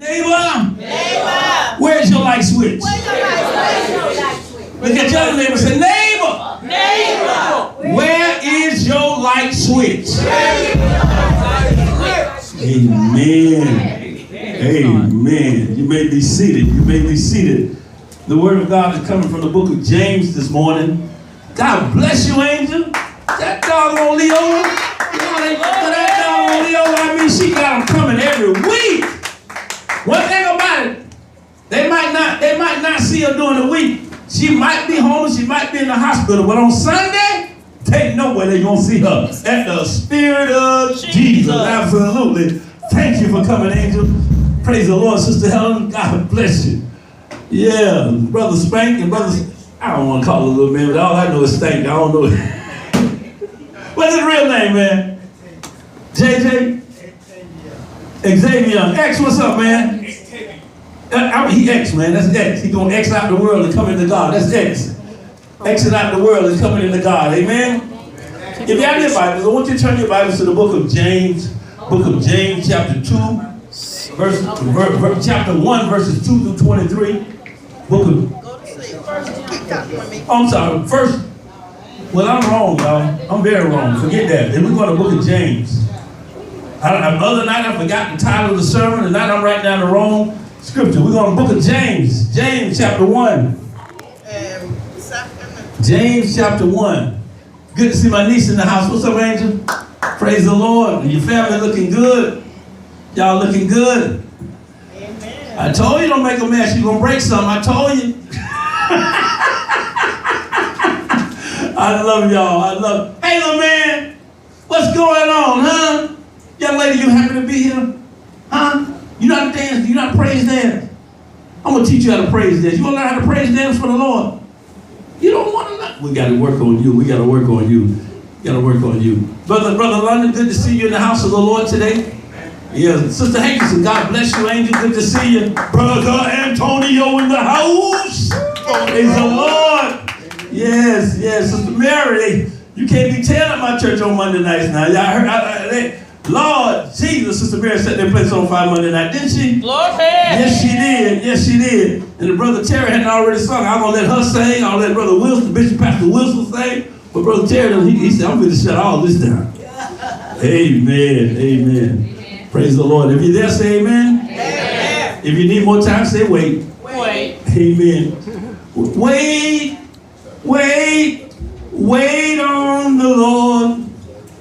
Neighbor, where's your light switch? Look at your other neighbor and say, neighbor, where is your light switch? Amen. Amen. You may be seated. You may be seated. The word of God is coming from the book of James this morning. God bless you, angel. That doggone Leola. That doggone Leola, I mean, she got them coming every week. One thing about it, they might not see her during the week. She might be home, she might be in the hospital, but on Sunday, they know where they're going to see her. At the Spirit of Jesus. Absolutely. Thank you for coming, angel. Praise the Lord, Sister Helen. God bless you. Yeah, Brother Spank and Brother... I don't want to call her a little man, but all I know is Stank. I don't know. What's his real name, man? JJ? Xavier. X, what's up, man? He X, man. That's X. He going to X out the world and come into God. That's X. Xing out the world and coming into God. Amen? If you have your Bibles, I want you to turn your Bibles to the book of James. Book of James, chapter 2. Chapter 1, verses 2 through 23. Book of... I'm sorry. First, well, I'm wrong, y'all. I'm very wrong. Forget that. Then we're going to book of James. The other night, I forgot the title of the sermon. Tonight, I'm writing down the wrong scripture. We're going to book of James. James, chapter 1. James, chapter 1. Good to see my niece in the house. What's up, Angel? Praise the Lord. Your family looking good. Y'all looking good. Amen. I told you don't make a mess. You're going to break something. I told you. I love y'all. I love. Hey, little man. What's going on, huh? Young lady, you happy to be here? Huh? You know how to dance? You know how to praise dance? I'm going to teach you how to praise dance. You want to learn how to praise dance for the Lord? You don't want to learn? We got to work on you. We got to work on you. We got to work on you. Brother London, good to see you in the house of the Lord today. Yeah, Sister Hankerson, God bless you, angel. Good to see you. Brother Antonio in the house. Praise the Lord. Yes, Sister Mary. You can't be tearing up my church on Monday nights now. Y'all heard? Lord Jesus, Sister Mary set their place on fire Monday night, didn't she? Lord, yes, she did. Yes, she did. And the Brother Terry hadn't already sung. I'm going to let her sing. I'll let Brother Wilson, Bishop Pastor Wilson sing. But Brother Terry, he said, I'm going to shut all this down. Amen. Amen. Praise the Lord. If you're there, say amen. Amen. If you need more time, say wait. Wait. Amen. Wait on the Lord.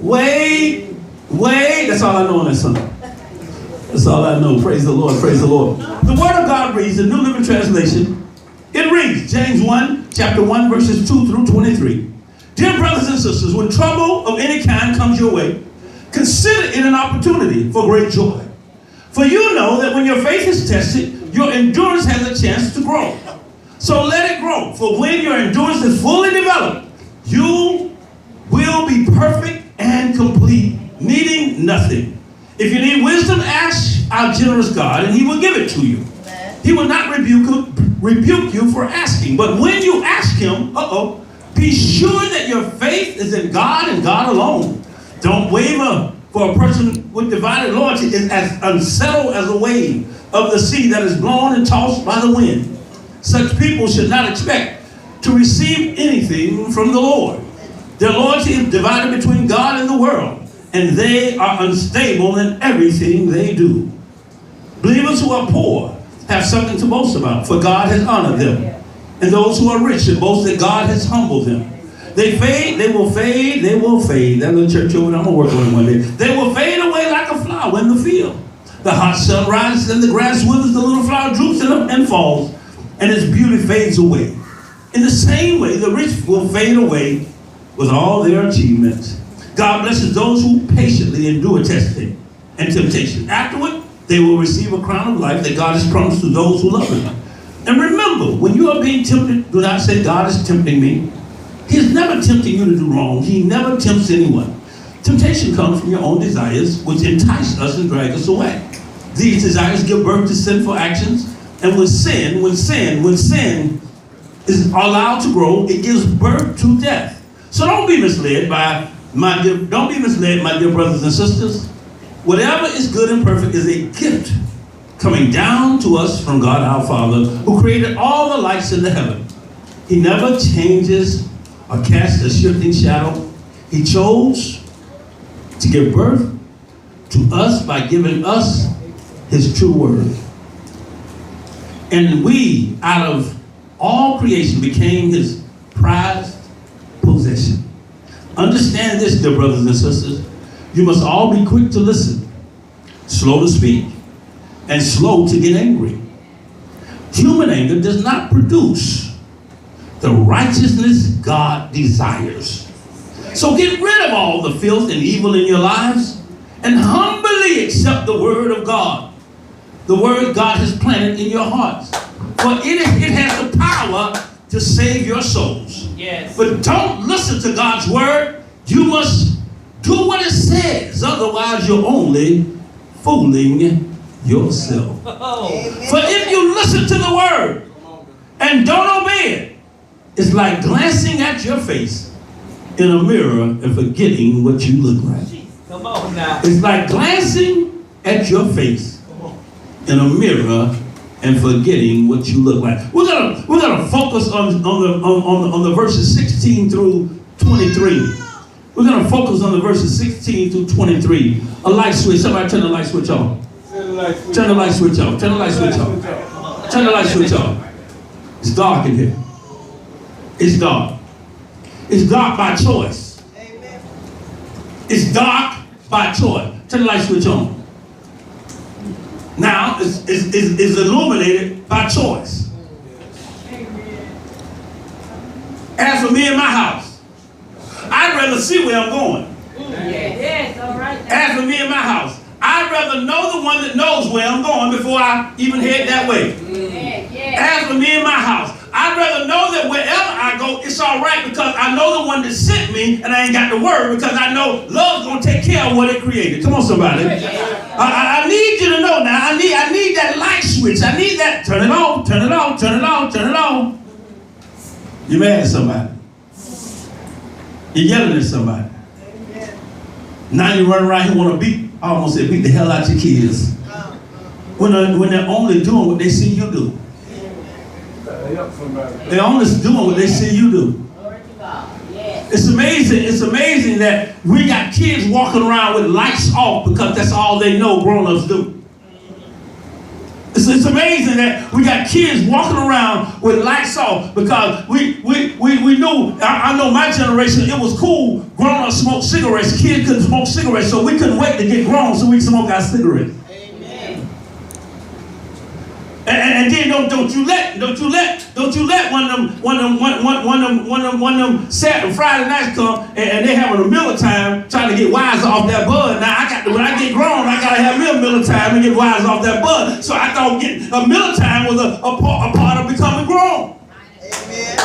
Wait. That's all I know on that song. That's all I know. Praise the Lord. Praise the Lord. The Word of God reads, the New Living Translation. It reads, James 1, chapter 1, verses 2 through 23. Dear brothers and sisters, when trouble of any kind comes your way, consider it an opportunity for great joy. For you know that when your faith is tested, your endurance has a chance to grow. So let it grow. For when your endurance is fully developed, you will be perfect and complete, needing nothing. If you need wisdom, ask our generous God, and he will give it to you. He will not rebuke you for asking. But when you ask him, be sure that your faith is in God and God alone. Don't waver, for a person with divided loyalty is as unsettled as a wave of the sea that is blown and tossed by the wind. Such people should not expect to receive anything from the Lord. Their loyalty is divided between God and the world, and they are unstable in everything they do. Believers who are poor have something to boast about, for God has honored them. And those who are rich should boast that God has humbled them. They fade, they will fade, they will fade. That little church over there, I'm going to work on it one day. They will fade away like a flower in the field. The hot sun rises and the grass withers, the little flower droops and falls, and its beauty fades away. In the same way, the rich will fade away with all their achievements. God blesses those who patiently endure testing and temptation. Afterward, they will receive a crown of life that God has promised to those who love him. And remember, when you are being tempted, do not say, God is tempting me. He is never tempting you to do wrong. He never tempts anyone. Temptation comes from your own desires, which entice us and drag us away. These desires give birth to sinful actions, and when sin is allowed to grow, it gives birth to death. So don't be misled, my dear brothers and sisters. Whatever is good and perfect is a gift coming down to us from God our Father, who created all the lights in the heaven. He never changes or casts a shifting shadow. He chose to give birth to us by giving us his true word. And we, out of all creation, became his prized possession. Understand this, dear brothers and sisters. You must all be quick to listen, slow to speak, and slow to get angry. Human anger does not produce the righteousness God desires. So get rid of all the filth and evil in your lives and humbly accept the word of God. The word God has planted in your hearts. For it has the power to save your souls. Yes. But don't listen to God's word. You must do what it says. Otherwise, you're only fooling yourself. Oh. For if you listen to the word and don't obey it, it's like glancing at your face in a mirror and forgetting what you look like. Come on now. It's like glancing at your face in a mirror and forgetting what you look like. We're gonna focus on the verses 16 through 23. We're gonna focus on the verses 16 through 23. A light switch. Somebody turn the light switch off. Turn the light switch off. Turn the light switch off. Turn the light switch off. It's dark in here. It's dark. It's dark by choice. It's dark by choice. Turn the light switch on. Now it's illuminated by choice. As for me and my house, I'd rather see where I'm going. Yes, all right. As for me and my house, I'd rather know the one that knows where I'm going before I even head that way. As for me and my house, I'd rather know that wherever I go, it's all right because I know the one that sent me and I ain't got to worry because I know love's going to take care of what it created. Come on, somebody. I need you to know now. I need that light switch. I need that. Turn it on, turn it on, turn it on, turn it on. You mad at somebody. You're yelling at somebody. Now you run around here want to beat the hell out your kids. When they're only doing what they see you do. They're only doing what they see you do. It's amazing that we got kids walking around with lights off because that's all they know grown-ups do. It's amazing that we got kids walking around with lights off because we knew, I know my generation, it was cool, grown-ups smoked cigarettes, kids couldn't smoke cigarettes, so we couldn't wait to get grown so we could smoke our cigarettes. Amen. And then don't you let one of them Saturday Friday nights come and they having a Miller time trying to get wise off that bud. Now when I get grown, I gotta have me a Miller time and get wise off that bud. So I thought getting a Miller time was a part of becoming grown. Amen.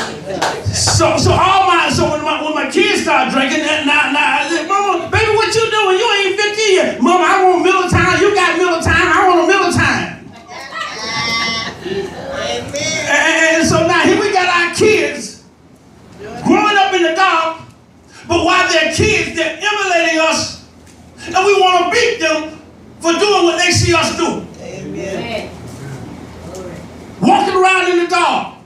So when my kids start drinking, now I said, Mama, baby, what you doing? You ain't 50 yet. Mama, I want Miller time. You got Miller time. I want a Miller time. And so now here we got our kids growing up in the dark, but while they're kids, they're emulating us, and we want to beat them for doing what they see us do. Amen. Walking around in the dark.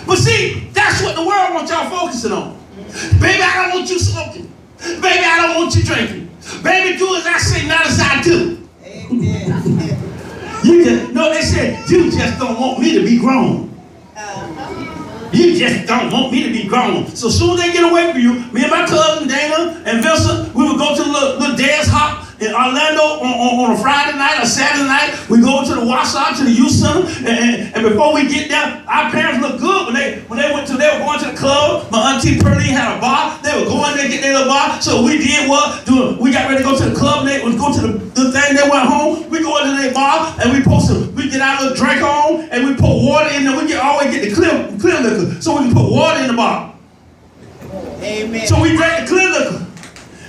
But see, that's what the world wants y'all focusing on. Baby, I don't want you smoking. Baby, I don't want you drinking. Baby, do as I say, not as I do. Amen. They said, you just don't want me to be grown. You just don't want me to be grown. So soon as they get away from you, me and my cousin Dana and Vincent, we would go to the little dance hop in Orlando on a Friday night or Saturday night. We go to the Wausau, to the youth center, and before we get there, our parents looked good when they were going to the club. My auntie Pearlie had a bar. They were going there to get their little bar. So we did what? We got ready to go to the club. And they would go to the thing. They went home. We go into their bar and we get our little drink on and we put water in there. We always get the clear liquor, so we can put water in the bar. Amen. So we drank the clear liquor.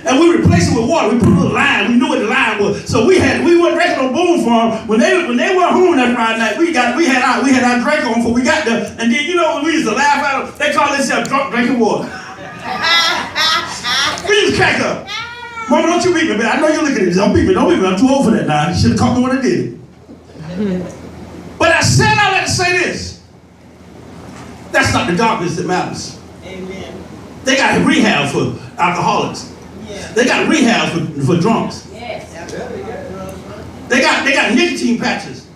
And we replaced it with water. We put a little lime. We knew what the lime was. So we weren't drinking on Boone Farm. When they went home that Friday night, we had our drink on before we got there. And then we used to laugh at them. They call themselves drunk drinking water. We used to crack up. Mama, don't you beat me, man. I know you're looking at this. Don't beat me. I'm too old for that now. You should have caught me when I did it. But I said I let to say this. That's not the darkness that matters. Amen. They got rehab for alcoholics. Yeah. They got rehab for drunks. Yes. They got nicotine patches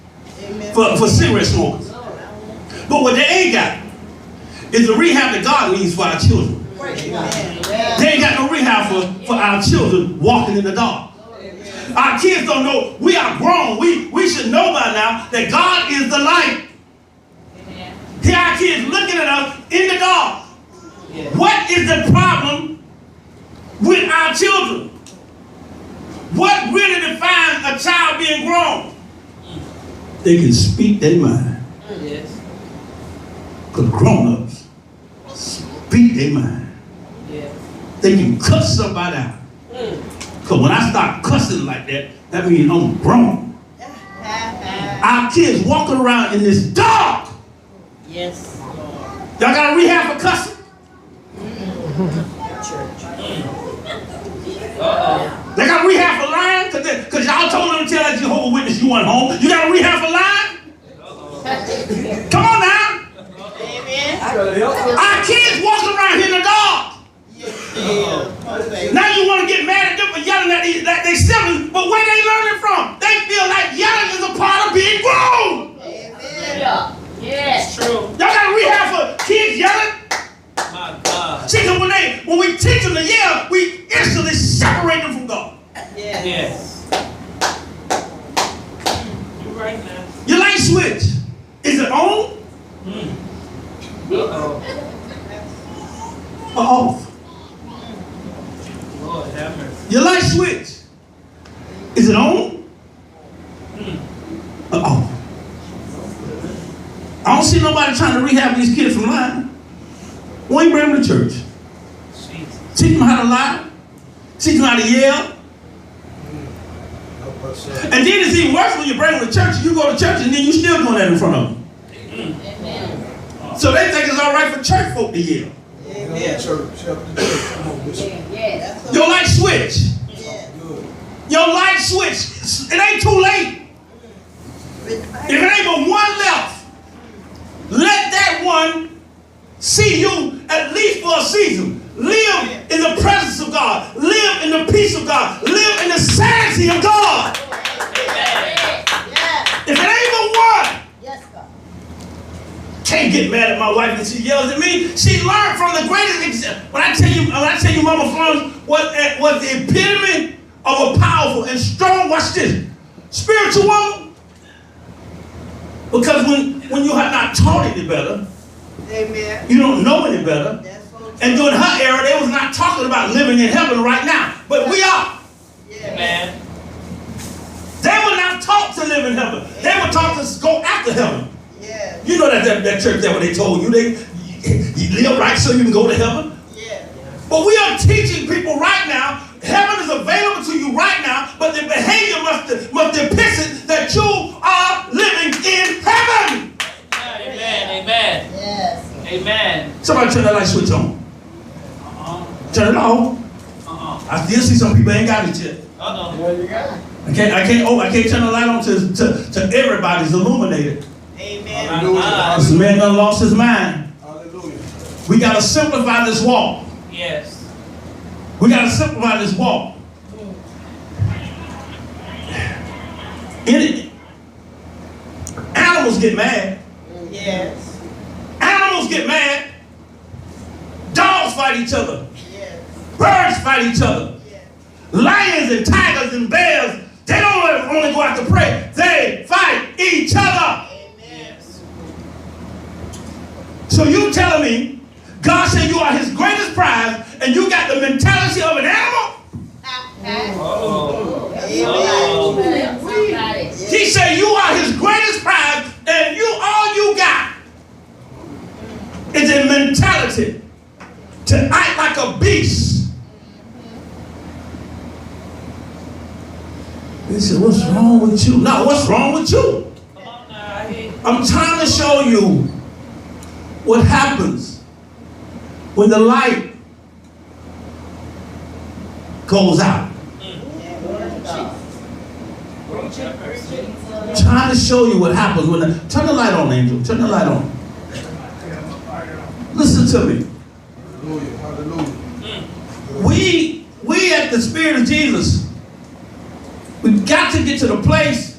Amen. for cigarette smokers. But what they ain't got is the rehab that God needs for our children. Amen. They ain't got no rehab for our children walking in the dark. Our kids don't know. We are grown. We should know by now that God is the light. Here our kids looking at us in the dark. What is the problem with our children? What really defines a child being grown? They can speak their mind. Yes. Because grown-ups speak their mind. Yes. They can cuss somebody out. Because when I start cussing like that, that means I'm grown. Our kids walking around in this dark. Yes. Y'all got a rehab for cussing? They got a rehab for lying? Because y'all told them to tell that Jehovah's Witness you went home. You got a rehab for lying? Come on now. Amen. Our kids walking around here in the dark. Now you want to get mad at them for yelling at they siblings, but where they learning from? They feel like yelling is a part of being grown. Amen. Yes. True. Y'all got a rehab for kids yelling? My God. See, when we teach them to yell, we instantly separate them from God. Yes. Yes. You're right now. Your light switch, is it on or off? Lord have mercy. Your light switch, is it on or off? I don't see nobody trying to rehab these kids from lying. We ain't bring them to church. Teach them how to lie. Teach them how to yell. And then it's even worse when you bring them to church. You go to church and then you still doing that in front of them. Amen. So they think it's all right for church folk to yell. Amen. Yes. Your light switch. Your light switch. It ain't too late. If it ain't but one left, let that one see you at least for a season. Live in the presence of God. Live in the peace of God. Live in the sanity of God. If it ain't but one, can't get mad at my wife when she yells at me. She learned from the greatest example. When I tell you Mama Florence was the epitome of a powerful and strong, watch this, spiritual woman. Because when you have not taught any better, Amen. you don't know any better. And during her era, they was not talking about living in heaven right now. But we are. Amen. They were not taught to live in heaven. They were taught to go after heaven. Yeah. You know that church there where they told you you live right so you can go to heaven? Yeah. But we are teaching people right now, heaven is available to you right now, but the behavior must depict it that you are living in heaven. Amen. Amen. Yes. Amen. Somebody turn that light switch on. Turn it off. I still see some people ain't got it yet. Well, you got it. I can't turn the light on to everybody's illuminated. Amen. This man done lost his mind. Hallelujah. We got to simplify this walk. Yes. We got to simplify this walk. Animals get mad. Yes. Animals get mad. Dogs fight each other. Yes. Birds fight each other. Yes. Lions and tigers and bears, they don't only go out to prey. They fight each other. Amen. So you telling me God said you are his greatest prize and you got the mentality of an animal? He said you are his greatest prize and all you got is a mentality to act like a beast. He said, what's wrong with you? No, what's wrong with you? I'm trying to show you what happens when the light goes out. Trying to show you what happens when turn the light on, Angel. Turn the light on. Listen to me. We at the Spirit of Jesus, we've got to get to the place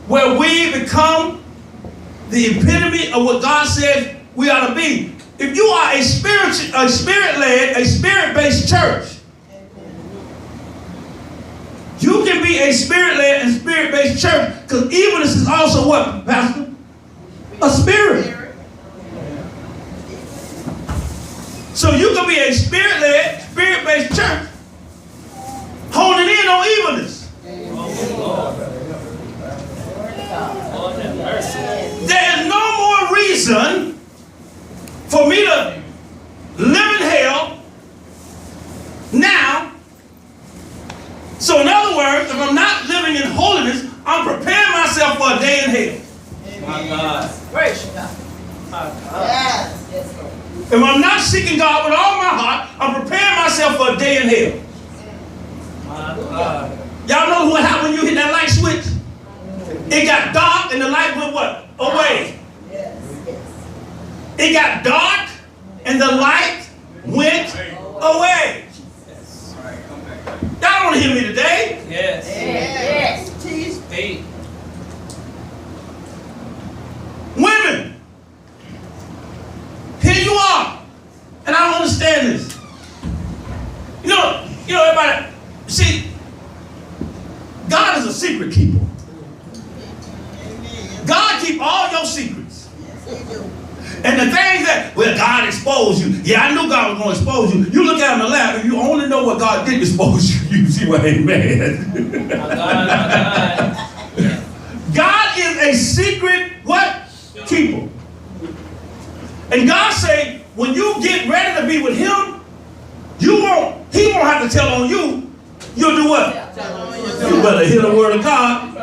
where we become the epitome of what God says we ought to be. If you are a spirit-led, a spirit-based church, you can be a spirit-led and spirit-based church, because evilness is also what, Pastor? A spirit. So you can be a spirit-led, spirit-based church, honing in on evilness. There is no more reason for me to live in hell now. So in other words, if I'm not living in holiness, I'm preparing myself for a day in hell. My God. Praise God. My God. Yes. If I'm not seeking God with all my heart, I'm preparing myself for a day in hell. My God. Y'all know what happened when you hit that light switch? It got dark and the light went what? Away. Yes. It got dark and the light went away. Y'all don't want to hear me today. Yes. Yes. Teach. Hey. Women, here you are. And I don't understand this. You know, everybody, see, God is a secret keeper. God keep all your secrets. And the things that, well, God exposed you. Yeah, I knew God was going to expose you. You look at him and laugh, and you only know what God did expose you. You see what ain't mad. God is a secret what? Keeper. And God say, when you get ready to be with him, he won't have to tell on you. You'll do what? You better hear the word of God.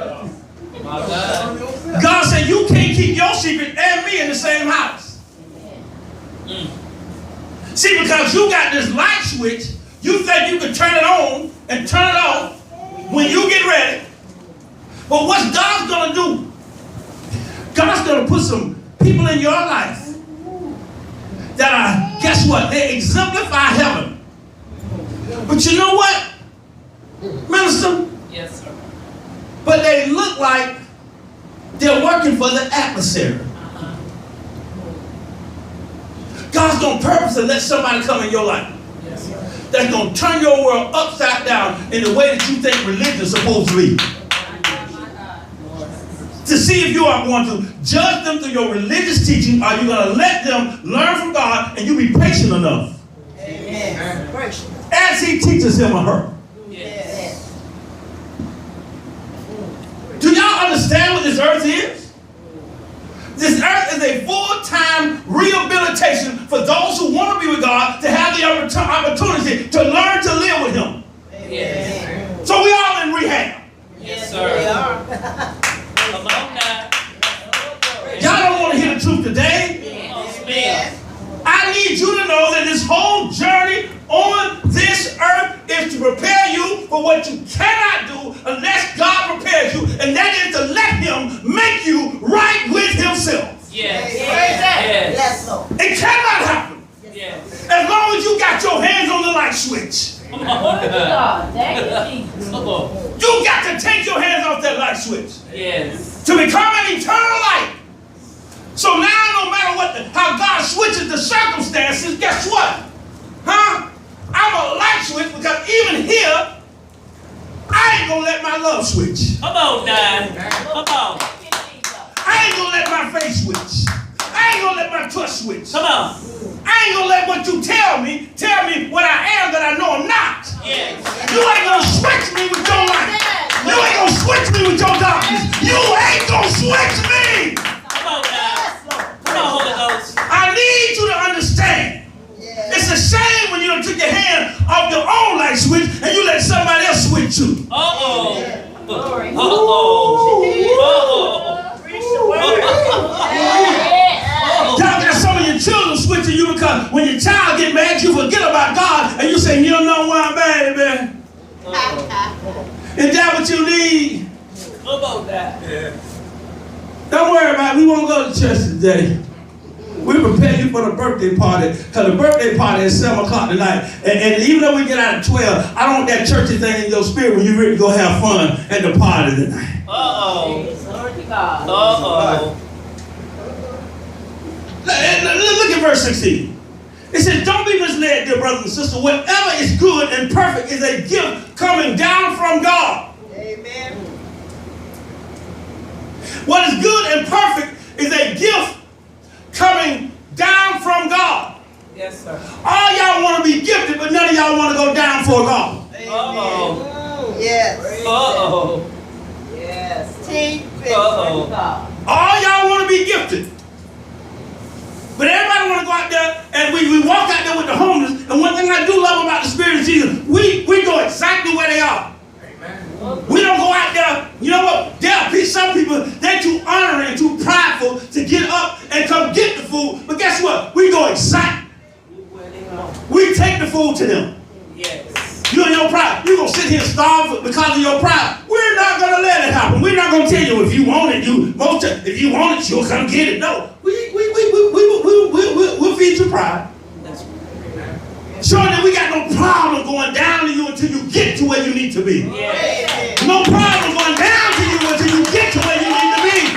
God said you can't keep your secret and me in the same house. See, because you got this light switch, you think you can turn it on and turn it off when you get ready. But what's God's going to do? God's going to put some people in your life that are, guess what? They exemplify heaven. But you know what, Minister? Yes, sir. But they look like they're working for the adversary. God's going to purposely let somebody come in your life that's going to turn your world upside down in the way that you think religion is supposed to be. To see if you are going to judge them through your religious teaching, or you're going to let them learn from God and you be patient enough. Amen. As he teaches him or her. Yes. Do y'all understand what this earth is? This earth is a full-time rehabilitation for those who want to be with God, to have the opportunity to learn to live with him. Yes. So we all in rehab. Yes, sir. We are. Come on now. Y'all don't want to hear the truth today. Yes. I need you to know that this whole journey on this earth is to prepare you for what you cannot do unless God prepares you, and that is to let him make you right with himself. Yes. Yes. Yes. It cannot happen Yes. as long as you got your hands on the light switch. Come on. Come on. You got to take your hands off that light switch Yes. to become an eternal light. So now, no matter how God switches the circumstances, guess what? I'm a light switch, because even here, I ain't gonna let my love switch. Come on now. Come on. I ain't gonna let my face switch. I ain't gonna let my touch switch. Come on. I ain't gonna let what you tell me what I am that I know I'm not. Yes. You ain't gonna switch me with your light. You ain't gonna switch me with your darkness. You ain't gonna switch me. Come on now. Come on, Holy Ghost. I need you to understand. It's a shame when you don't took your hand off your own light switch and you let somebody else switch you. Uh-oh. Glory. Uh-oh. Y'all got some of your children switching you, because when your child get mad, you forget about God and you say, you don't know why, baby. Is that what you need? How about that? Yeah. Don't worry about it. We won't go to church today. We prepare you for the birthday party. Because the birthday party is 7 o'clock tonight. And even though we get out at 12, I don't want that churchy thing in your spirit when you're ready to go have fun at the party tonight. Uh-oh. Glory to God. Uh-oh. Look at verse 16. It says, don't be misled, dear brothers and sisters. Whatever is good and perfect is a gift coming down from God. Amen. What is good and perfect is a gift coming down from God. Yes, sir. All y'all want to be gifted, but none of y'all want to go down for God. Uh-oh. Yes. Uh-oh. Yes. Teach me. Uh-oh. God. All y'all want to be gifted. But everybody want to go out there, and we walk out there with the homeless. And one thing I do love about the Spirit of Jesus, we go exactly where they are. We don't go out there, you know what, some people, they're too honoring and too prideful to get up and come get the food. But guess what? We go exactly. We take the food to them. Yes. You and your pride. You're going to sit here and starve because of your pride. We're not going to let it happen. We're not going to tell you if you want it, if you want it, you'll come get it. No. We'll feed your pride. Showing that we got no problem going down to you until you get to where you need to be. Yes. No problem going down to you until you get to where you need to be.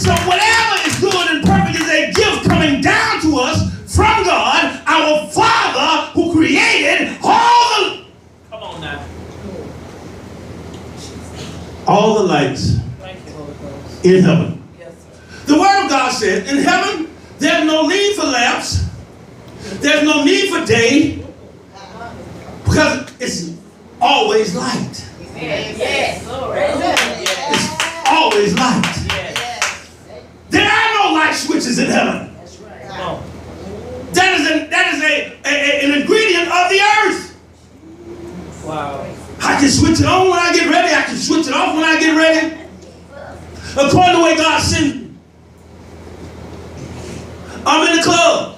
So whatever is good and perfect is a gift coming down to us from God, our Father who created Come on now. all the lights Thank you, Holy Ghost. in heaven. Yes, sir. The Word of God said, in heaven, there's no need for lamps. There's no need for day. Because it's always light. Yes. Yes. It's always light. Yes. There are no light switches in heaven. That's right. Come on. That is an ingredient of the earth. Wow. I can switch it on when I get ready. I can switch it off when I get ready. According to the way God sent me. I'm in the club.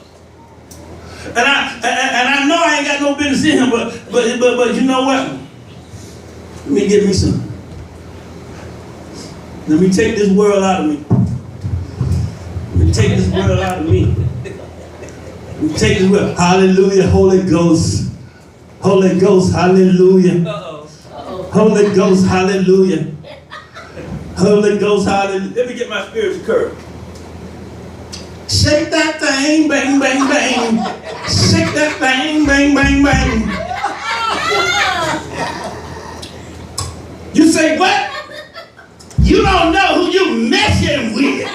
And I know I ain't got no business in him, but you know what? Let me get me some. Let me take this world out of me. Let me take this world out of me. Let me take this world. Hallelujah, Holy Ghost. Holy Ghost, hallelujah. Uh-oh. Holy Ghost, hallelujah. Holy Ghost, hallelujah. Let me get my spiritual courage. Shake that thing, bang, bang, bang. Shake that thing, bang, bang, bang. You say what? You don't know who you messing with.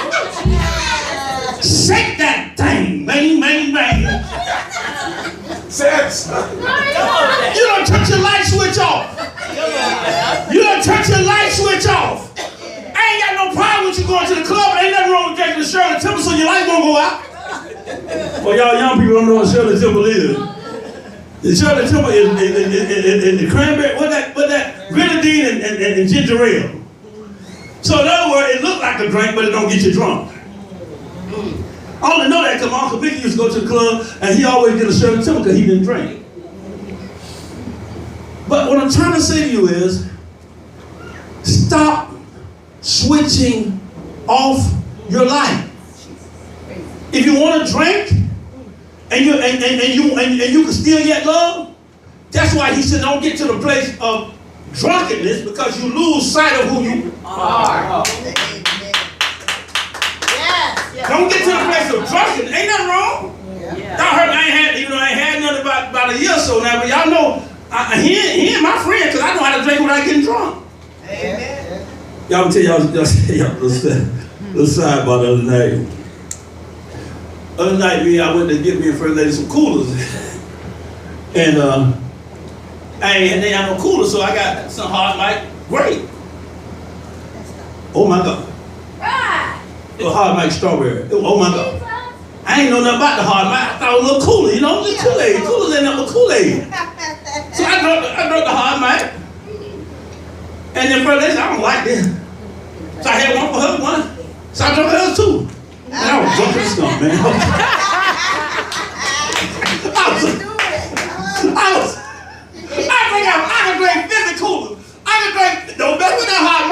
Shake that thing, bang, bang, bang. Sex. You don't touch your light switch off. You don't touch your light switch off. I ain't got no problem with you going to the club, but ain't nothing wrong with drinking the Shirley Temple so your light won't go out. Well, y'all young people don't know what Shirley Temple is. The Shirley Temple is the cranberry, what that grenadine and ginger ale. So in other words, it looked like a drink, but it don't get you drunk. I only know that because my Uncle Mickey used to go to the club and he always get a Shirley Temple because he didn't drink. But what I'm trying to say to you is, stop switching off your light. If you want to drink and you can still yet love, that's why he said don't get to the place of drunkenness because you lose sight of who you are. Don't get to the place of drunkenness. Ain't nothing wrong. Y'all heard me, I ain't had nothing about a year or so now, but y'all know he ain't my friend because I know how to drink without getting drunk. Amen. Y'all can tell y'all a little sidebar the other night. Other night, I went to get me and First Lady some coolers. And they had no coolers, so I got some hard mic grape. Oh my God. A hard mic strawberry. Oh my God. I ain't know nothing about the hard mic. I thought it was a little cooler, you know, just Kool-Aid. Coolers ain't nothing but Kool-Aid. So I drank the hard mic. And then First Lady said, I don't like this. So I had one for her, one. So I drank hers too. And I was drunk as skunk, man. I can drink 50 coolers. I can drink, no better with that hard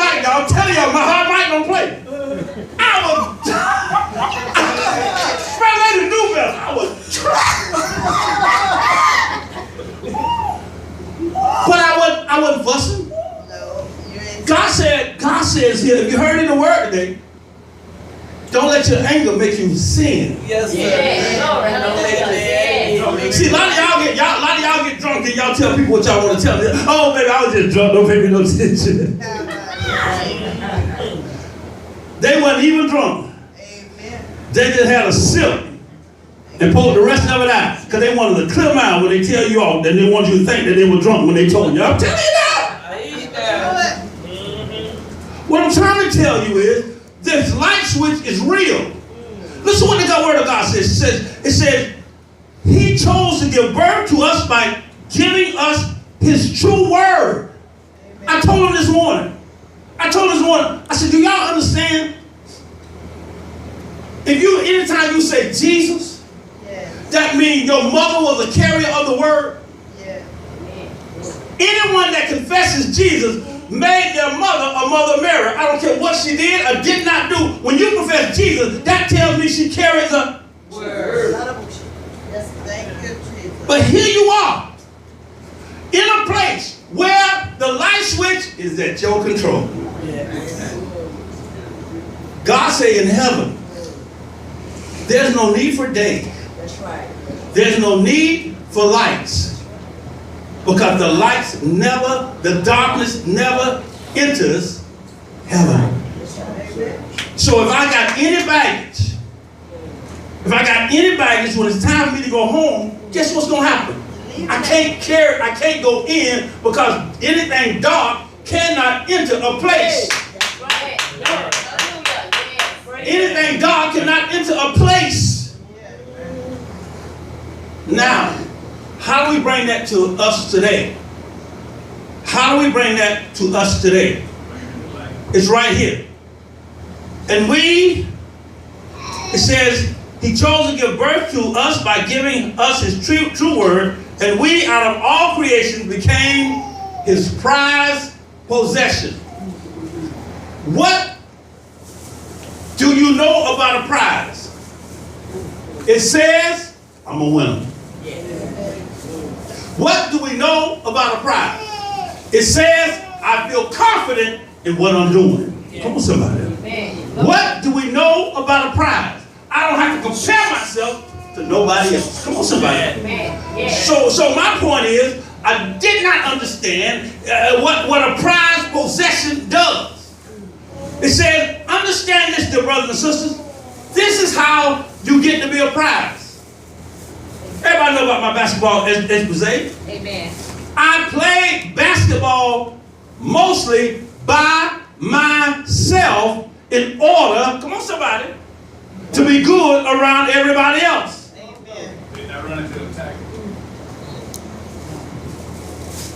the word today. Don't let your anger make you sin. Yes, sir. See, a lot of y'all get drunk and y'all tell people what y'all want to tell them. Oh, baby, I was just drunk. Don't pay me no attention. They wasn't even drunk. Amen. They just had a sip and pulled the rest of it out because they wanted to clear them out when they tell you off. Then they want you to think that they were drunk when they told you. I'm telling you now. What I'm trying to tell you is this light switch is real. Listen what the word of God says. It says, he chose to give birth to us by giving us his true word. I told him this morning. I said, do y'all understand? Anytime you say Jesus, that means your mother was a carrier of the word. Anyone that confesses Jesus made their mother a Mother Mary. I don't care what she did or did not do. When you confess Jesus, that tells me she carries the word. But here you are, in a place where the light switch is at your control. God say in heaven, there's no need for day. That's right. There's no need for lights. Because the darkness never enters heaven. So if I got any baggage, when it's time for me to go home, guess what's going to happen? I can't go in because anything dark cannot enter a place. Anything dark cannot enter a place. Now, how do we bring that to us today? It's right here. And it says, he chose to give birth to us by giving us his true word, and we out of all creation became his prized possession. What do you know about a prize? It says, I'm a winner. What do we know about a prize? It says, I feel confident in what I'm doing. Come on, somebody. What do we know about a prize? I don't have to compare myself to nobody else. Come on, somebody. So my point is, I did not understand what a prized possession does. It says, understand this, dear brothers and sisters. This is how you get to be a prize. Everybody know about my basketball expose. Amen. I played basketball mostly by myself in order, come on somebody, to be good around everybody else. Amen.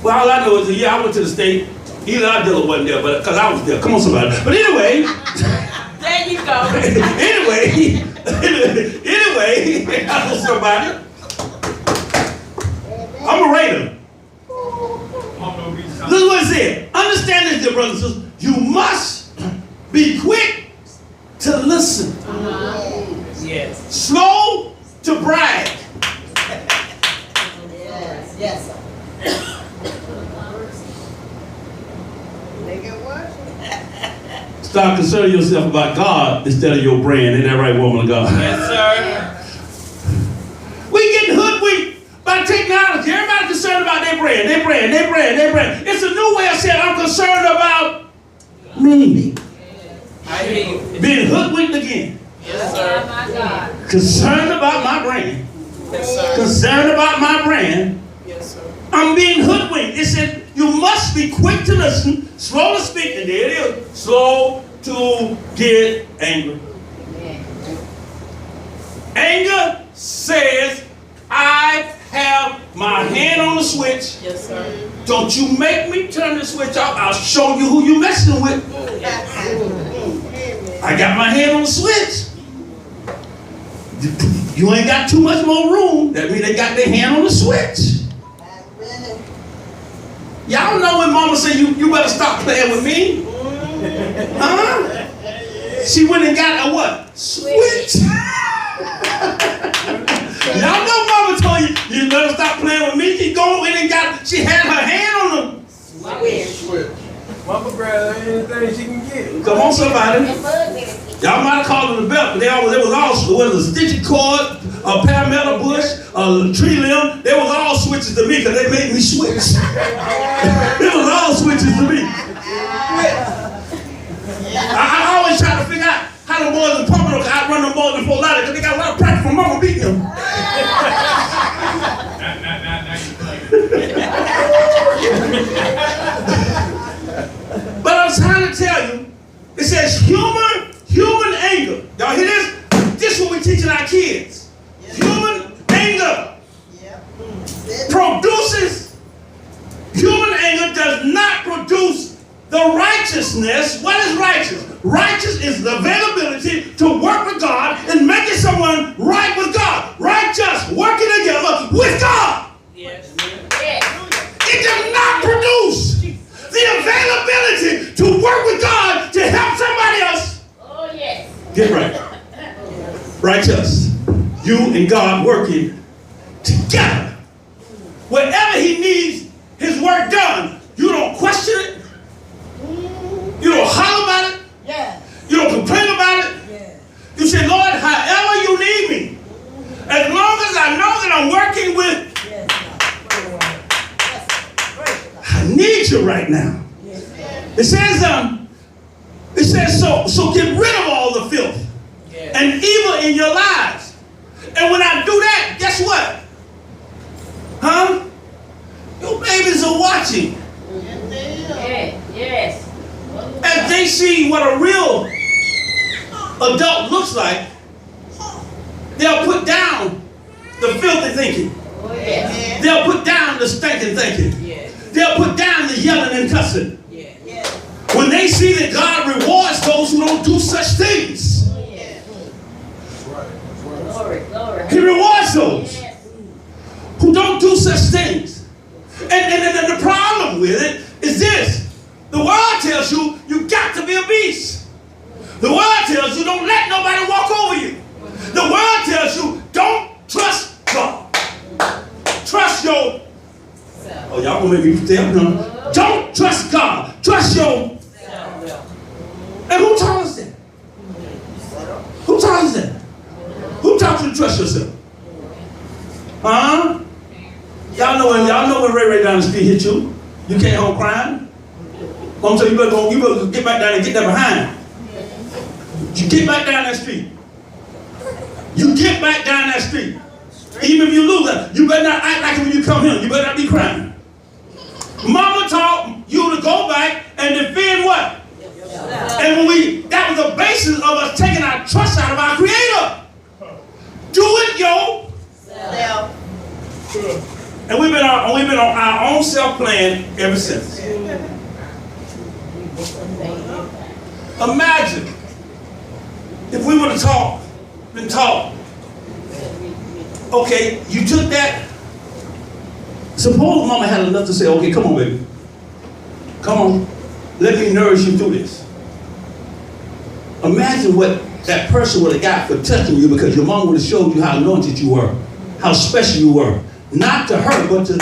Well, all I know is I went to the state. Eli Dillon wasn't there, but because I was there. Come on, somebody. But anyway. There you go. anyway, I know somebody. I'm a Raider. Look what it said. Understand this, dear brothers and sisters. You must be quick to listen. Yes. Slow to brag. Yes. Make it work. Stop concerning yourself about God instead of your brand. Ain't that right, woman of God? Yes, sir. We getting hoodwinked by technology. Everybody concerned about their brand. It's a new way of saying I'm concerned about me. I hear you. Being hoodwinked again. Yes, sir. Concerned about my brand. Yes, sir. Concerned about my brand. Yes, sir. I'm being hoodwinked. It said you must be quick to listen, slow to speak, and there it is. Slow to get angry. Anger says, I have my hand on the switch. Yes, sir. Don't you make me turn the switch off. I'll show you who you messing with. I got my hand on the switch. You ain't got too much more room. That means they got their hand on the switch. Y'all know when mama said, you better stop playing with me. Huh? She went and got a what? Switch. Y'all know mama told you better stop playing with me. She had her hand on the switch. Mama grab anything she can get. Come on, somebody. Y'all might have called it a belt, but it was all, whether a stitching cord, a palmetto bush, a tree limb, they was all switches to me because they made me switch. It was all switches to me. I always try to figure out how the boys in Pompano can outrun the boys in Fort Lauderdale because they got a lot of practice from mama beating them. But I'm trying to tell you, it says human anger. Y'all hear this? This is what we're teaching our kids. Human anger produces, human anger does not produce the righteousness. What is righteous? Righteous is the availability to work with God and making someone right with God. Righteous, working together with God. Yes. It does not produce the availability to work with God to help somebody else. Oh, yes. Get right. Righteous. You and God working together. Wherever he needs his work done, you don't question it. You don't holler about it. Yeah. You don't complain about it. Yeah. You say, Lord, however you need me, as long as I know that I'm working with, I need you right now. It says, so get rid of all the filth and evil in your lives. And when I do that, guess what? Huh? Your babies are watching. Yes. As they see what a real adult looks like, they'll put down the filthy thinking. Oh, yes. They'll put down the stinking thinking. Yes. They'll put down the yelling and cussing. Yes. When they see that God rewards those who don't do such things. Yes. Glory. He rewards those Yes. who don't do such things. And the problem with it is this. The world tells you, you got to be a beast. The world tells you, don't let nobody walk over you. The world tells you, don't trust God. Trust your... Oh, y'all gonna make me stay up now. Don't trust God. Trust your... And who taught us that? Who taught us that? Who taught you to trust yourself? Huh? Y'all know when Ray down the street hit you. You came home crying. Mom said you better get back down and get that behind. You get back down that street. You get back down that street. Even if you lose that, you better not act like it when you come here. You better not be crying. Mama taught you to go back and defend what? And that was the basis of us taking our trust out of our Creator. Do it yourself. And we've been on our own self-plan ever since. Imagine if we would have been taught, okay, you took that. Suppose mama had enough to say, okay, come on, baby. Come on. Let me nourish you through this. Imagine what that person would have got for touching you because your mom would have showed you how anointed you were, how special you were. Not to her, but to...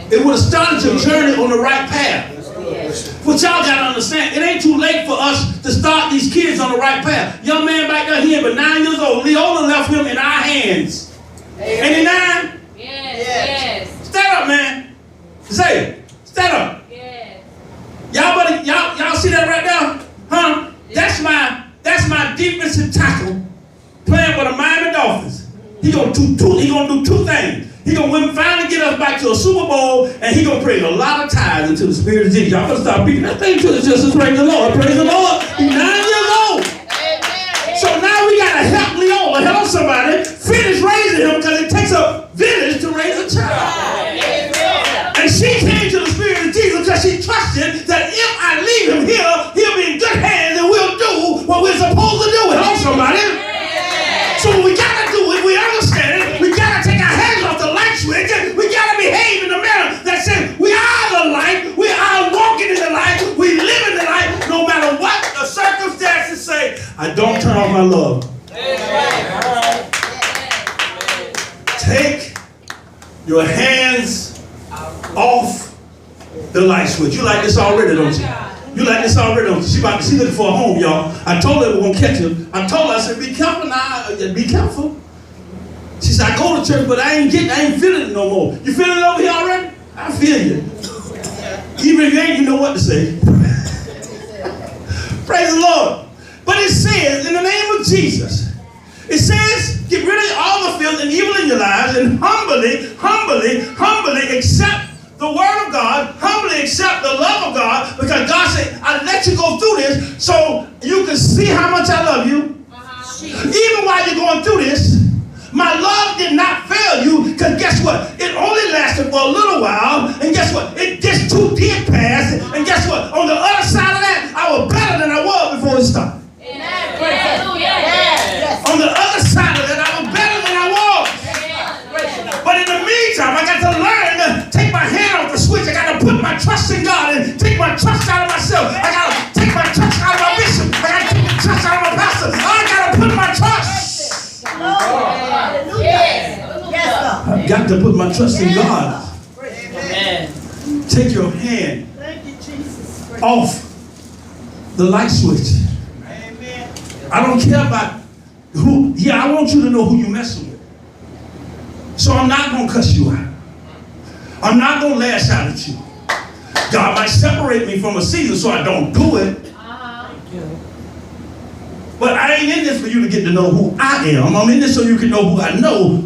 It would have started your journey on the right path. But y'all got to understand, it ain't too late for us to start these kids on the right path. Young man back there, he ain't but 9 years old. Leola left him in our hands. Ain't he 9? Yes. Stand up, man. Say it. Stand up. Yes. Y'all see that right there? Huh? That's my defensive tackle playing for the Miami Dolphins. He gonna do two things. He gonna finally get us back to a Super Bowl, and he gonna bring a lot of tithes into the Spirit of Jesus. Y'all better start beating that thing to the justice. Praise the Lord. Praise the Lord. He's 9 years old. So now we gotta help Leola, help somebody, finish raising him because it takes a village to raise a child. And she came to the Spirit of Jesus because she trusted that if I leave him here, he'll be in good hands and we'll do what we're supposed to do. Help somebody. So what we gotta do is we understand it. We gotta take our hands off the light switch. We gotta behave in the manner that says we are the light. We are walking in the light. We live in the light. No matter what the circumstances say, I don't turn off my love. Take your hands off the light switch. You like this already, don't you? You like this already, don't you? She looking for a home, y'all. I told her we were going to catch her. I told her, I said, be careful now. Be careful. She said, I go to church, but I ain't feeling it no more. You feeling it over here already? I feel you. Even if you ain't, you know what to say. Praise the Lord. But it says, in the name of Jesus, it says, get rid of all the filth and evil in your lives and humbly accept the word of God, humbly accept the love of God, because God said, I let you go through this so you can see how much I love you. Even while you're going through this, my love did not fail you, because guess what? It only lasted for a little while, and guess what? This too did pass, and guess what? On the other side of that, I was better than I was before it started. On the other side of that, I was better than I was. But in the meantime, I got to learn to take my hand off the switch. I got to put my trust in God and take my trust out of myself. I got to take my trust out of my bishop. I got to take my trust out of my pastor. I got to put my trust. I've got to put my trust in God. Take your hand off the light switch. I don't care about who. Yeah, I want you to know who you're messing with. So I'm not going to cuss you out. I'm not going to lash out at you. God might separate me from a season so I don't do it. But I ain't in this for you to get to know who I am. I'm in this so you can know who I know.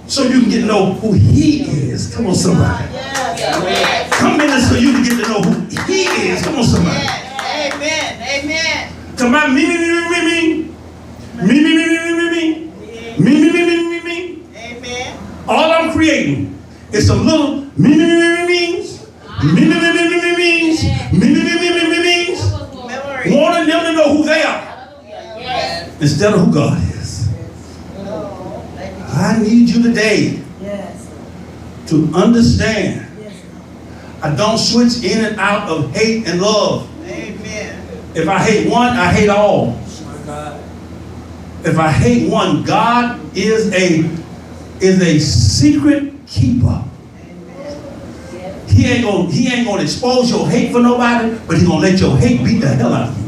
So you can get to know who He is. Come on, somebody. Come in this so you can get to know who He is. Come on, somebody. Amen. Come on, me. Amen. All I'm creating is some little me's, wanting them to know who they are instead of who God is. I need you today to understand. I don't switch in and out of hate and love. If I hate one, I hate all. If I hate one, God is a secret keeper. He ain't gonna expose your hate for nobody, but He's gonna let your hate beat the hell out of you.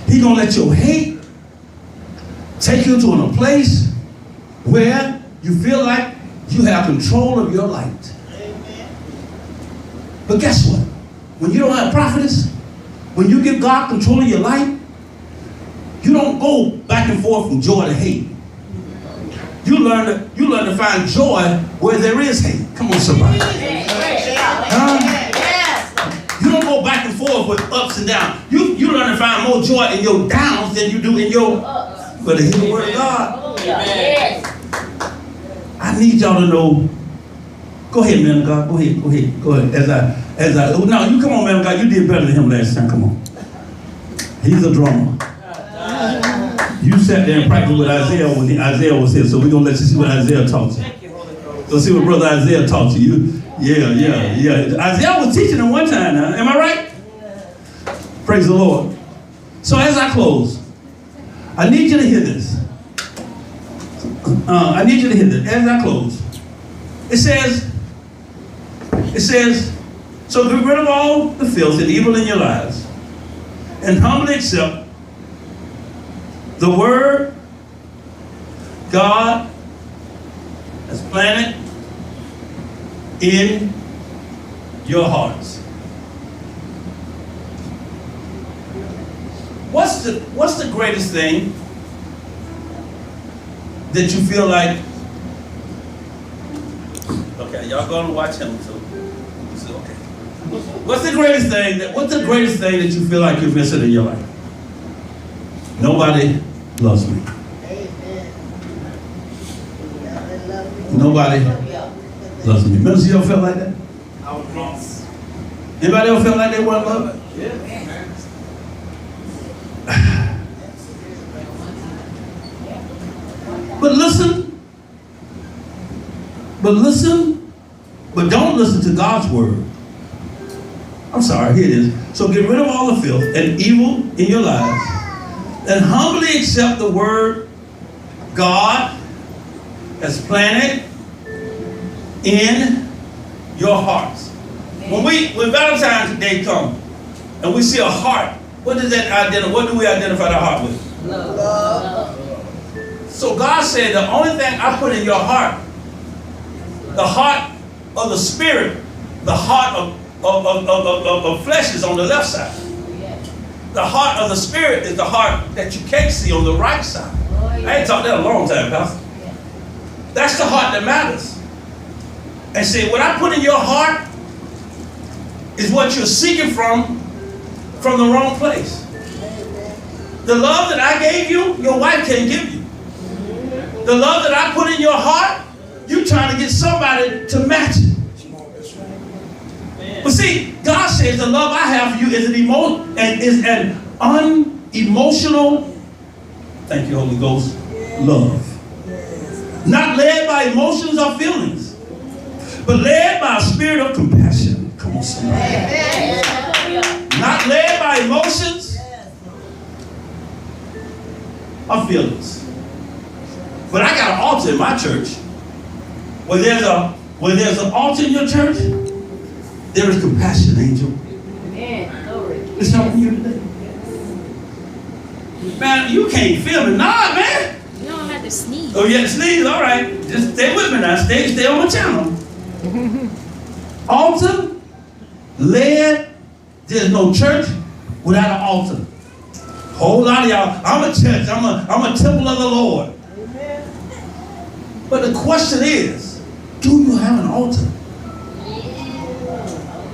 He's gonna let your hate take you to a place where you feel like you have control of your light. But guess what? When you don't have prophetess, when you give God control of your life, you don't go back and forth from joy to hate. You learn to find joy where there is hate. Come on, somebody. You don't go back and forth with ups and downs. You learn to find more joy in your downs than you do in your ups. But hear the word of God. I need y'all to know. Go ahead, man of God. Go ahead. No, you come on, man of God. You did better than him last time. Come on. He's a drummer. You sat there and practiced with Isaiah when Isaiah was here, so we're going to let you see what Isaiah taught you. So see what Brother Isaiah taught you. Yeah. Isaiah was teaching him one time now. Am I right? Praise the Lord. So as I close, I need you to hear this. As I close. It says, so get rid of all the filth and evil in your lives and humbly accept the word God has planted in your hearts. What's the greatest thing that you feel like? Okay, y'all gonna watch him, so okay. What's the greatest thing that you feel like you're missing in your life? Nobody loves me. Nobody loves me. Minister, you ever felt like that? Anybody ever felt like they weren't loved? But don't listen to God's word. I'm sorry, here it is. So get rid of all the filth and evil in your lives and humbly accept the word God has planted in your hearts. When Valentine's Day comes and we see a heart, what do we identify the heart with? Love. So God said the only thing I put in your heart, the heart of the spirit, the heart of flesh is on the left side. The heart of the spirit is the heart that you can't see on the right side. I ain't talked that a long time, Pastor. That's the heart that matters. And see, what I put in your heart is what you're seeking from the wrong place. The love that I gave you, your wife can't give you. The love that I put in your heart, you're trying to get somebody to match it. But see, God says the love I have for you is an unemotional, thank you, Holy Ghost, love. Not led by emotions or feelings, but led by a spirit of compassion. Come on, somebody. Not led by emotions or feelings. But I got an altar in my church. Where there's an altar in your church, there is compassion, Angel. It's helping you today. Man, you can't feel me. Nah, man. You don't have to sneeze. Oh, you have to sneeze? All right. Just stay with me now. Stay on my channel. Altar, led. There's no church without an altar. Whole lot of y'all, I'm a church. I'm a temple of the Lord. But the question is, do you have an altar?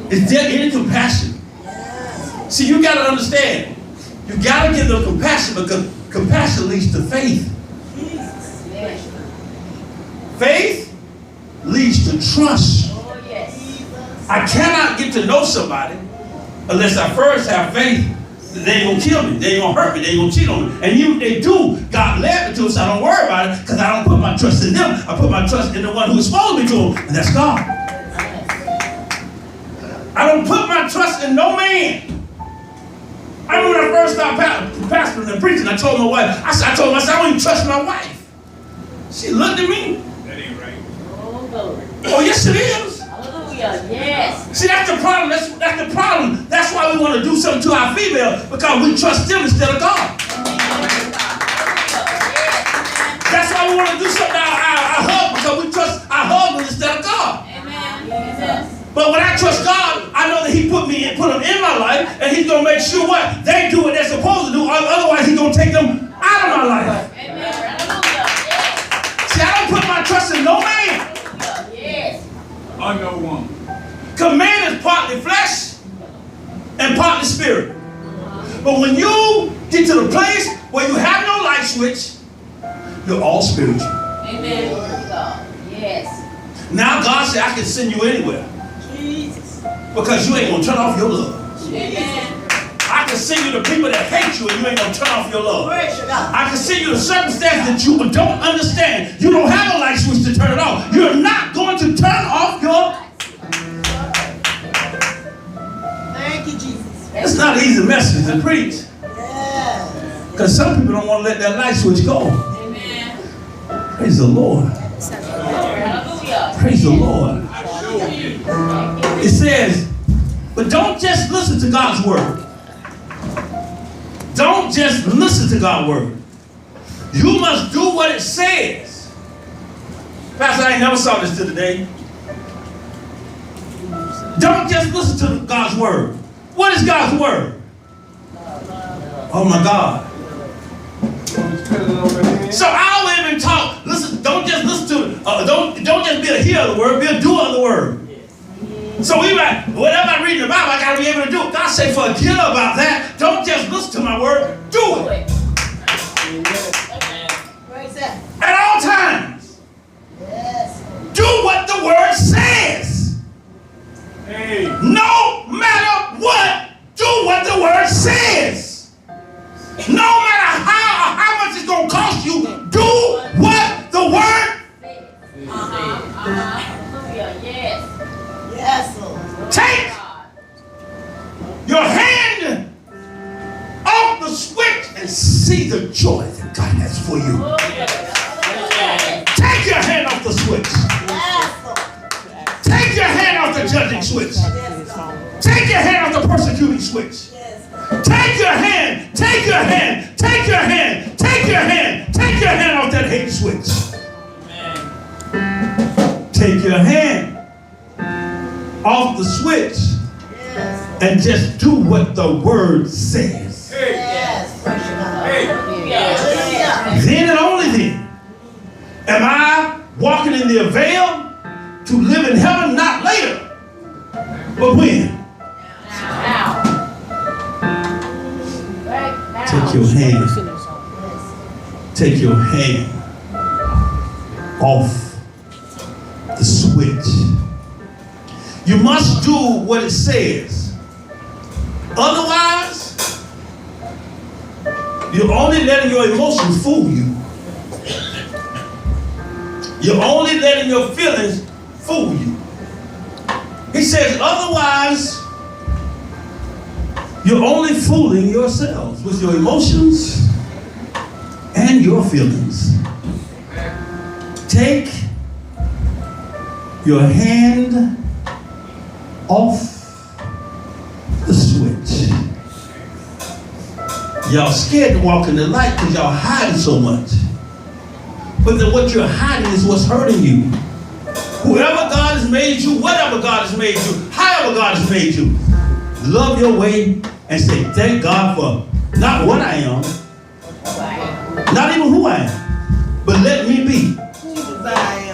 Is there any compassion? See, you got to understand. You got to give them compassion because compassion leads to faith. Faith leads to trust. I cannot get to know somebody unless I first have faith that they ain't going to kill me, they ain't going to hurt me, they ain't going to cheat on me. And even if they do, God led me to them, so I don't worry about it because I don't put my trust in them. I put my trust in the one who exposed me to them, and that's God. I don't put my trust in no man. I remember when I first started pastoring and preaching, I told my wife, I told myself, I don't even trust my wife. She looked at me. That ain't right. Oh, yes it is. Yes. See, that's the problem. That's the problem. That's why we want to do something to our female, because we trust them instead of God. That's why we want to do something to our husband, because we trust our husband instead of God. But when I trust God, I know that He put them in my life, and He's gonna make sure what they do what they're supposed to do. Otherwise, He's gonna take them out of my life. See, I don't put my trust in no man. I know one. Because man is partly flesh and partly spirit. But when you get to the place where you have no light switch, you're all spiritual. Amen. Yes. Now God said, I can send you anywhere. Because you ain't going to turn off your love. Amen. I can send you the people that hate you and you ain't going to turn off your love. Praise God. I can send you the circumstances that you don't understand. You don't have a light switch to turn it off. You're not going to turn off your... Thank you, Jesus. It's not an easy message to preach. Yes. Because some people don't want to let that light switch go. Amen. Praise the Lord. Hallelujah. Praise the Lord. It says, but don't just listen to God's word. Don't just listen to God's word. You must do what it says. Pastor, I ain't never saw this till today. Don't just listen to God's word. What is God's word? Oh my God. So I always been taught, listen, don't just listen to don't just be a hearer of the word, be a doer of the word. So whatever I read in the Bible, I got to be able to do it. God say, forget about that. Don't just listen to my word, do it. At all times. Yes. Do what the word says. Hey. No matter what, do what the word says. No matter how much it's going to cost you, do what the word Hallelujah. Yes. Yes, Lord. take your hand off the switch and see the joy that God has for you. Take your hand off the switch. Yes, Lord. persecuting switch. Yes, God. Take your hand off the persecuting switch. Yes. Take your hand, take your hand, take your hand, take your hand, take your hand off that hate switch. Take your hand off the switch Yes. and just do what the word says. Yes. Praise God. Hallelujah. Then and only then am I walking in the veil to live in heaven, not later, but when? Now. Right now. Take your hand, take your hand off the switch. You must do what it says. Otherwise, you're only letting your emotions fool you. You're only letting your feelings fool you. He says, otherwise, you're only fooling yourselves with your emotions and your feelings. Take your hand off the switch. Y'all scared to walk in the light because y'all hiding so much. But then what you're hiding is what's hurting you. Whoever God has made you, whatever God has made you, however God has made you, love your way and say, thank God for not what I am, not even who I am, but let me be. Jesus, I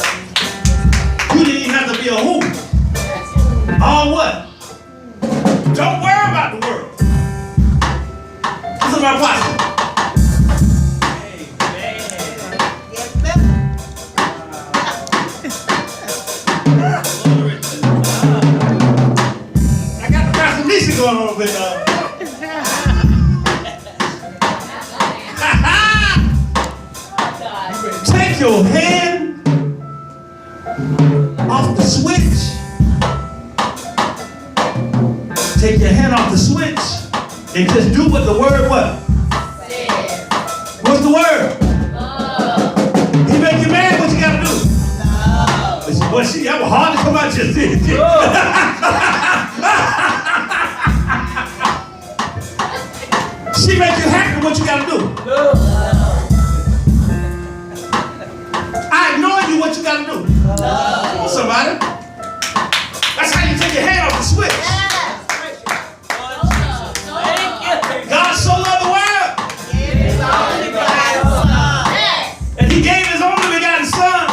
am. You didn't even have to be a who. All what? Don't worry about the world. This is my posture. Yes, ma'am. I got the Pastor Lisa going on with Take your hand off the switch. Take your hand off the switch and just do what the word what? What's the word? He make you mad, what you gotta do? Well, see, that was hard to come out just then. She make you happy, what you gotta do? I ignore you, what you gotta do? Come on, somebody. That's how you take your hand off the switch. God so loved the world, and He gave His only begotten Son.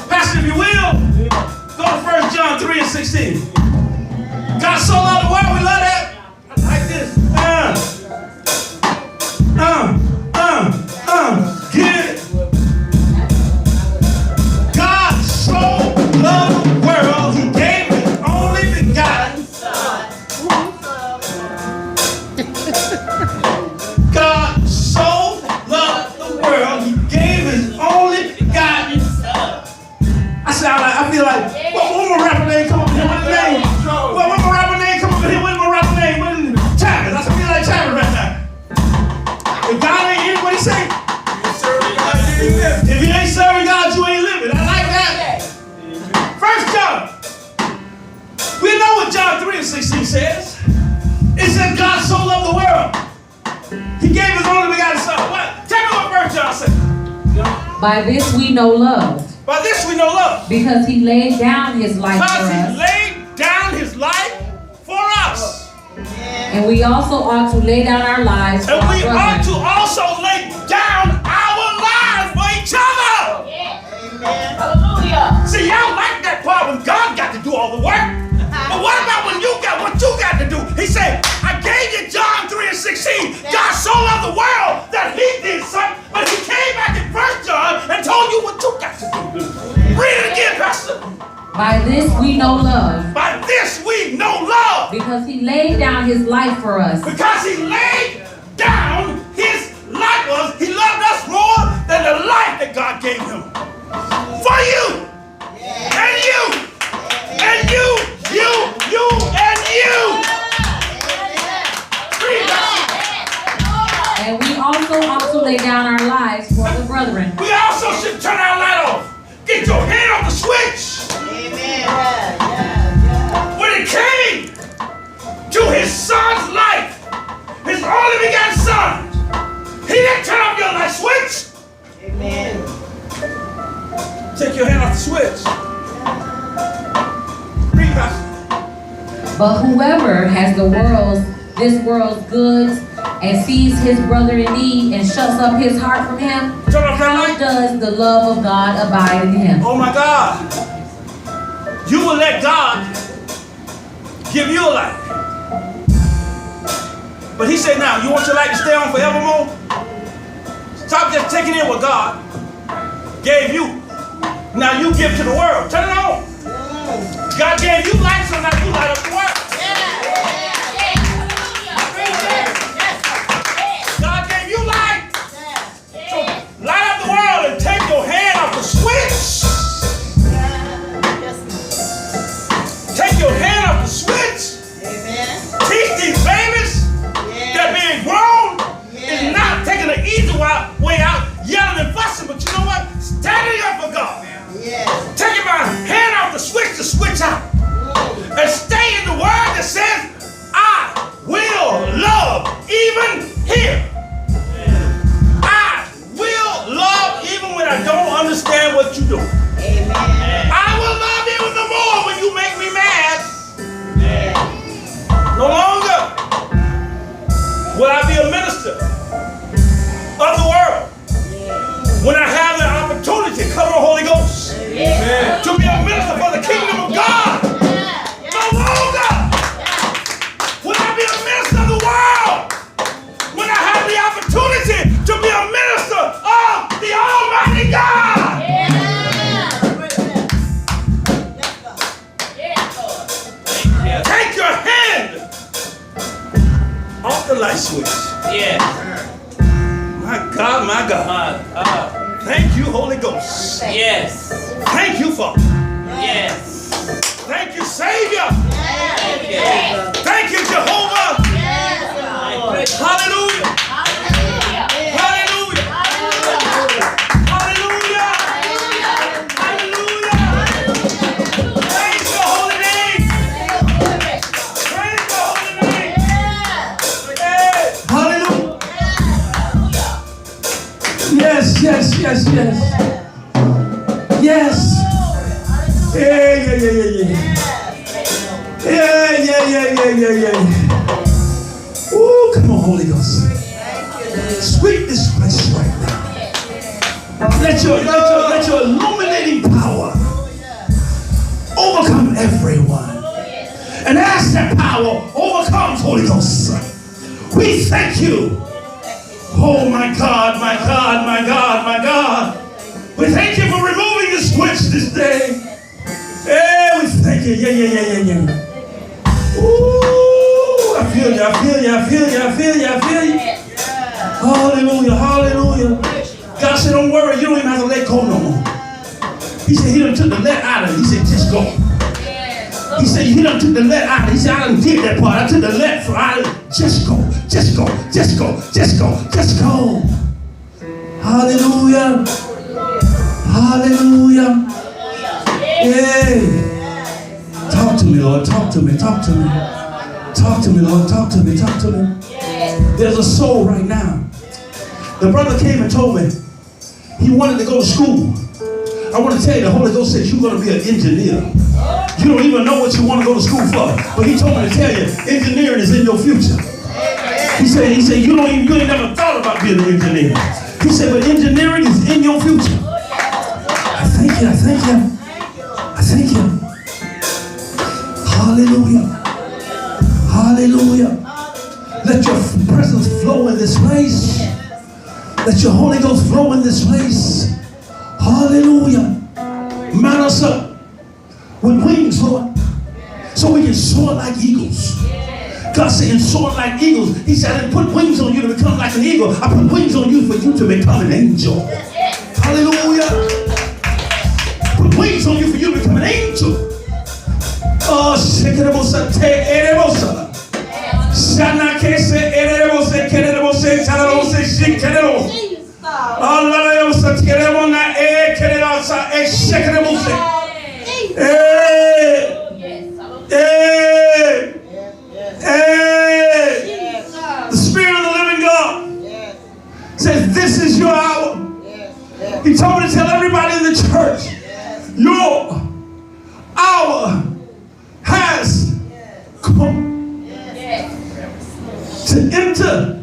Pastor, if you will, go to 1 John 3 and 16. God so loved the world, we love that. Like this. Get it? God so loved the world, He gave His only begotten Son. God so loved the world, He gave His only begotten Son. I feel like, what my rapper name come up here? What's his name? What my rapper name come up here? What's my rapper name? What is it? Travis. I feel like Travis right now. If God ain't in, what He say? If you ain't serving God, you ain't living. I like that. 1 John. We know what John 3 and 16 says. It said God so loved the world, He gave His only begotten Son. What? Tell me what 1 John said. By this we know love, By this we know love. because He laid down His life for Because He us. laid down His life for us. And we also ought to lay down our lives for And our we ought brothers. to also lay down our lives for each other. Hallelujah. See, y'all like that part when God got to do all the work. But what about when you got what you got to do? He said, I gave you John 3 and 16. God so loved the world that He did something, but He came back in 1 John and told you what you got to do. Read it again, Pastor. By this we know love, By this we know love. because He laid down His life for us. Because He laid down His life for us. He loved us more than the life that God gave Him. For you. And you. And you. You. And you. Read that. And we also ought to lay down our lives for the brethren. We also should turn our light off. Get your hand off the switch. Amen. Yeah. When it his son's life, his only begotten son. He didn't turn off your light switch. Amen. Take your hand off the switch. Read, Pastor. But whoever has this world's goods and sees his brother in need and shuts up his heart from him, Turn off that how light. does the love of God abide in him? Oh my God. You will let God give you a light. But he said, now, you want your light to stay on forevermore? Stop just taking in what God gave you. Now you give to the world. Turn it on. God gave you light, so now you light up the world. God gave you light. So light up the world and take your hand off the switch. Take your hand off the switch. Amen. Teach these babies that being grown is not taking the easy way out, yelling and fussing, but you know what? Standing up for God. Yes. Taking my hand off the switch to switch out. And stay in the word that says, I will love even here. I will love even when I don't understand what you do. Amen. I will love even the more when you make me mad. No longer will I be a minister of the world when I have the opportunity, come on, Holy Ghost, to be a minister for the kingdom of God. No longer will I be a minister of the world when I have the opportunity to be a minister of the Almighty God. Take your hand off the light switch. Yes. My God, my God. Thank you, Holy Ghost. Yes. Thank you, Father. Yes. Thank you, Savior. Yes. Thank you, Jehovah. Hallelujah. Hallelujah. Hallelujah. Hallelujah. Hallelujah. Praise your holy name. Praise your holy name. Hey. Hallelujah. Yes, yes, yes, yes. Yes. Yeah, yeah, yeah, yeah, yeah. Yeah, yeah, yeah, yeah, yeah, yeah. Ooh, come on, Holy Ghost. Sweep this place right now. Let your illuminating power overcome everyone. And as that power overcomes, Holy Ghost, we thank you. Oh my God, my God, my God, my God. We thank you for removing the switch this day. Yeah, we thank you. Yeah, yeah, yeah, yeah, yeah. Ooh, I feel you, I feel you, I feel you, I feel you, I feel you. Hallelujah, hallelujah. God said, don't worry, you don't even have to let go no more. He said, he done took the let out of it. He said, just go. He said, he done took the let out of it. He said, I done did that part. I took the let from out of it. Just go, just go, just go, just go, just go. Hallelujah. Hallelujah. Yeah. Talk to me, Lord. Talk to me. Talk to me. Talk to me, Lord. Talk to me. Talk to me. There's a soul right now. The brother came and told me he wanted to go to school. I want to tell you, the Holy Ghost says you're going to be an engineer. You don't even know what you want to go to school for. But he told me to tell you, engineering is in your future. He said you ain't never thought about being an engineer. He said, but engineering is in your future. I thank you, I thank you. I thank you. Hallelujah. Hallelujah. Let your presence flow in this place. Let your Holy Ghost flow in this place. Hallelujah. Mount us up with wings, Lord, so we can soar like eagles. God said, soar like eagles. He said, I didn't put wings on you to become like an eagle. I put wings on you for you to become an angel. Hallelujah. Put wings on you for you to become an angel. Oh, Shana kese ererose kererose chararose shikerero. Allah yo satkero na e kererasa e shekerose. Eh. Eh. Eh. this is your hour. He told me to tell everybody in the church, your hour has come to enter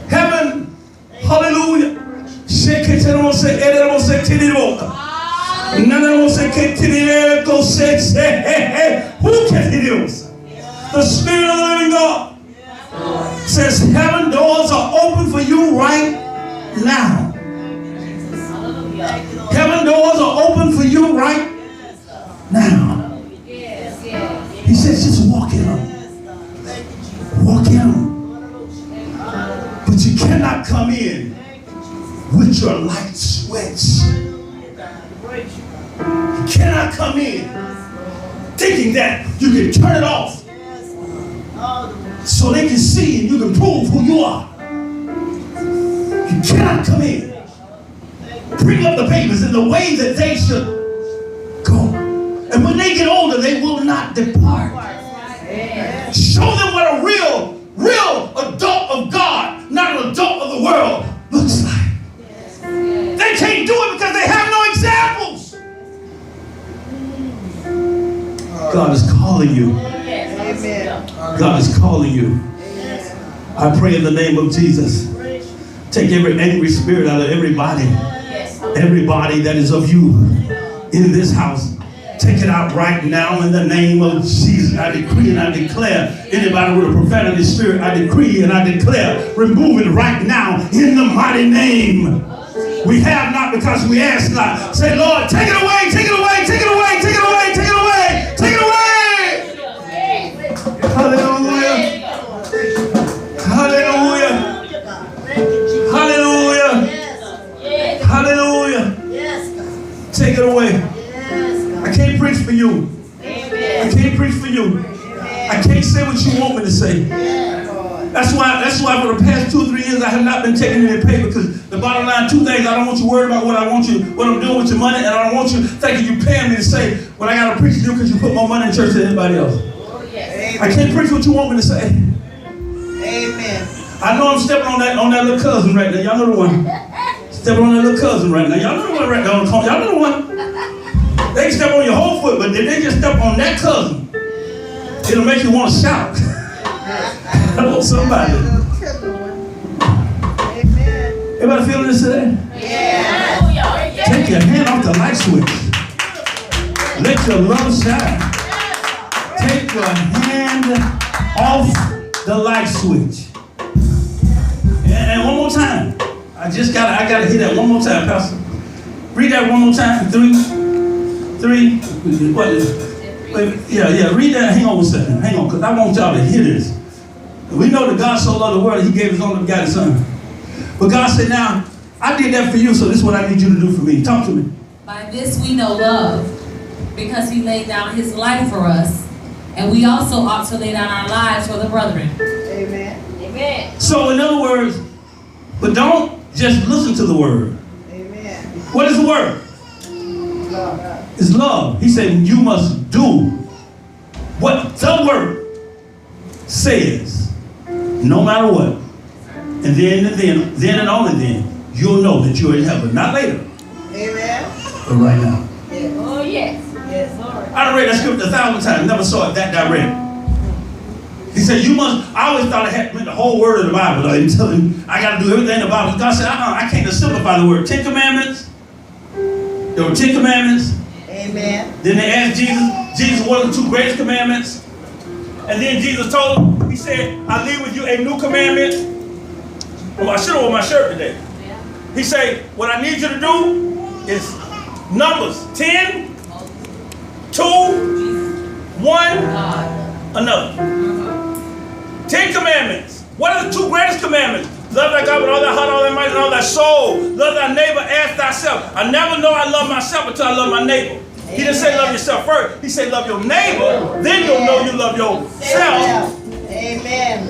heaven. Hallelujah. The Spirit of the living God says heaven doors are open for you right now. Heaven doors are open for you right now. He says just walk in them. Walk in them. But you cannot come in with your light switch. You cannot come in thinking that you can turn it off so they can see and you can prove who you are. You cannot come in, bring up the babies in the way that they should go. And when they get older, they will not depart. Show them what a real adult of God, not an adult of the world, looks like. They can't do it because they have no examples. God is calling you. God is calling you. I pray in the name of Jesus. Take every angry spirit out of everybody. Everybody that is of you in this house. Take it out right now in the name of Jesus. I decree and I declare. Anybody with a prophetic spirit, I decree and I declare. Remove it right now in the mighty name. We have not because we ask not. Say, Lord, take it away, take it away, take it away, take it away, take it away, take it away. Hallelujah. Hallelujah. Hallelujah. Hallelujah. Take it away. I can't preach for you. I can't preach for you. I can't say what you want me to say. That's why for the past 2 or 3 years I have not been taking any pay, because the bottom line, 2 things: I don't want you worried about what I'm doing with your money, and I don't want you thinking you paying me to say what I got to preach to you because you put more money in church than anybody else. I can't preach what you want me to say. Amen. I know I'm stepping on that little cousin right now. Y'all know the one. Stepping on that little cousin right now. Y'all know the one right there on the corner. Y'all know the one. They can step on your whole foot, but if they just step on that cousin, it'll make you want to shout. Hello, somebody. Everybody feeling this today? Yeah. Take your hand off the light switch. Let your love shine. Take your hand off the light switch. And one more time. I gotta hear that one more time, Pastor. Read that one more time. 3. What is it? Wait, yeah. Read that. Hang on a second. Hang on, because I want y'all to hear this. We know that God so loved the world, He gave His only begotten Son. But God said, now, I did that for you, so this is what I need you to do for me. Talk to me. By this we know love, because He laid down His life for us, and we also ought to lay down our lives for the brethren. Amen. Amen. So in other words, but don't just listen to the word. Amen. What is the word? Love. It's love. He said you must do what the word says, no matter what. And then and only then, you'll know that you're in heaven. Not later, Amen. but right now. Oh, yes. Yes, Lord. I done read that scripture 1,000 times, never saw it that direct. He said, you must, I always thought it had meant the whole word of the Bible. I didn't tell him I got to do everything in the Bible. God said, I can't just simplify the word. 10 commandments. There were 10 commandments. Amen. Then they asked Jesus, what are the 2 greatest commandments? And then Jesus told them, He said, I leave with you a new commandment. Well, I should have worn my shirt today. He said, what I need you to do is Numbers 10, 2, 1, another. 10 commandments. What are the 2 greatest commandments? Love thy God with all thy heart, all thy might, and all thy soul. Love thy neighbor as thyself. I never know I love myself until I love my neighbor. He didn't say love yourself first. He said love your neighbor. Then you'll know you love yourself. Amen.